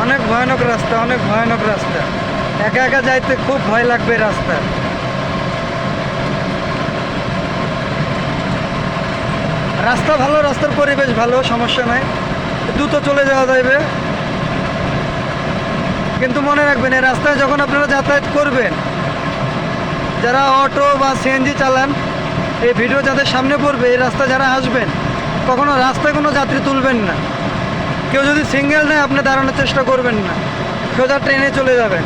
অনেক ভয়ানক রাস্তা, অনেক ভয়ানক রাস্তা। একা একা যাইতে খুব ভয় লাগবে রাস্তা। রাস্তা ভালো, রাস্তার পরিবেশ ভালো, সমস্যা নাই, দ্রুত চলে যাওয়া যাবে। কিন্তু মনে রাখবেন, এই রাস্তায় যখন আপনারা যাতায়াত করবেন, যারা অটো বা সিএনজি চালান, এই ভিডিও যাদের সামনে পড়বে, এই রাস্তা যারা আসবেন, কখনো রাস্তায় কোনো যাত্রী তুলবেন না। কেউ যদি সিঙ্গেল নেয়, আপনি দাঁড়ানোর চেষ্টা করবেন না, সোজা ট্রেনে চলে যাবেন।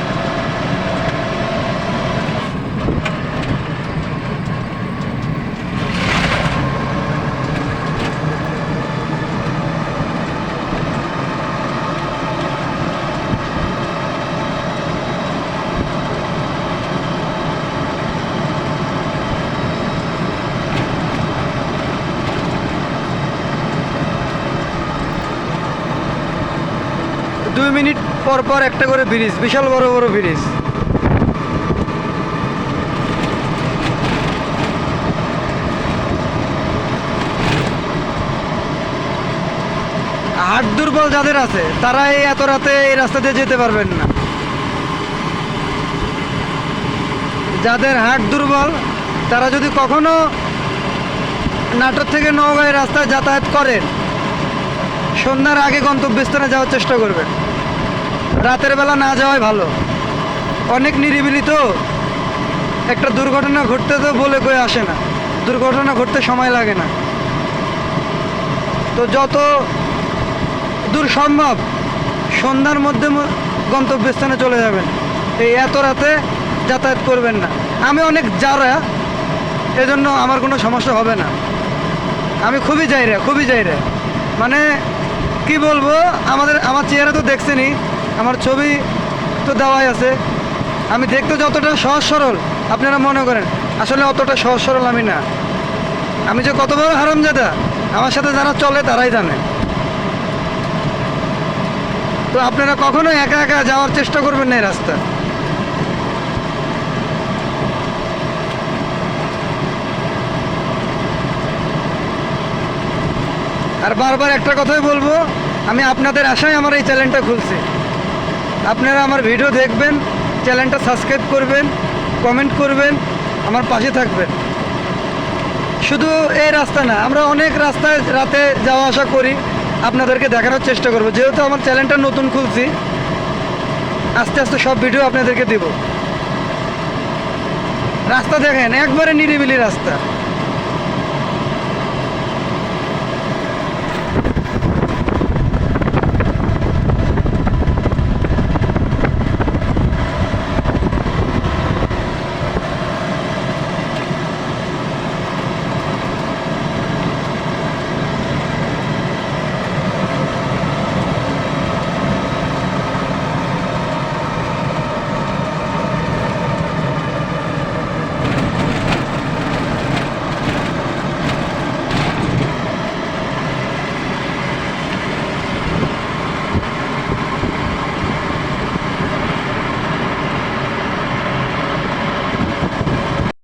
2 মিনিট পর পর একটা করে ব্রিজ, বিশাল বড় বড় ব্রিজ। হাট দুর্বল যাদের আছে, তারা এই এত রাতে এই রাস্তা দিয়ে যেতে পারবেন না। যাদের হাট দুর্বল, তারা যদি কখনো নাটোর থেকে নওগাঁয় রাস্তায় যাতায়াত করেন, সন্ধ্যার আগে গন্তব্যস্থানে যাওয়ার চেষ্টা করবেন। রাতের বেলা না যাওয়াই ভালো, অনেক নিরিবিলি তো। একটা দুর্ঘটনা ঘটতে তো বলে কয়ে আসে না, দুর্ঘটনা ঘটতে সময় লাগে না। তো যত দূর সম্ভব সন্ধ্যার মধ্যে গন্তব্যস্থানে চলে যাবেন, এই এত রাতে যাতায়াত করবেন না। আমি অনেক যারা, এজন্য আমার কোনো সমস্যা হবে না। আমি খুবই যাইরা, মানে কি বলবো, আমার চেহারা তো দেখছেনই, আমার ছবি তো দেওয়াই আছে। আমি দেখতে যতটা সহজ সরল আপনারা মনে করেন, আসলে অতটা সহজ সরল আমি না। আমি যে কত বড় হারামজাদা, আমার সাথে যারা চলে তারাই জানে। তো আপনারা কখনো একা একা যাওয়ার চেষ্টা করবেন না এই রাস্তা। আর বারবার একটা কথাই বলবো, আমি আপনাদের আশায় আমার এই চ্যানেলটা খুলছি। আপনারা আমার ভিডিও দেখবেন, চ্যানেলটা সাবস্ক্রাইব করবেন, কমেন্ট করবেন, আমার পাশে থাকবেন। শুধু এই রাস্তা না, আমরা অনেক রাস্তায় রাতে যাওয়া আসা করি, আপনাদেরকে দেখানোর চেষ্টা করব। যেহেতু আমার চ্যানেলটা নতুন খুলছি, আস্তে আস্তে সব ভিডিও আপনাদেরকে দেব। রাস্তা দেখেন, একবারে নিরিবিলি রাস্তা।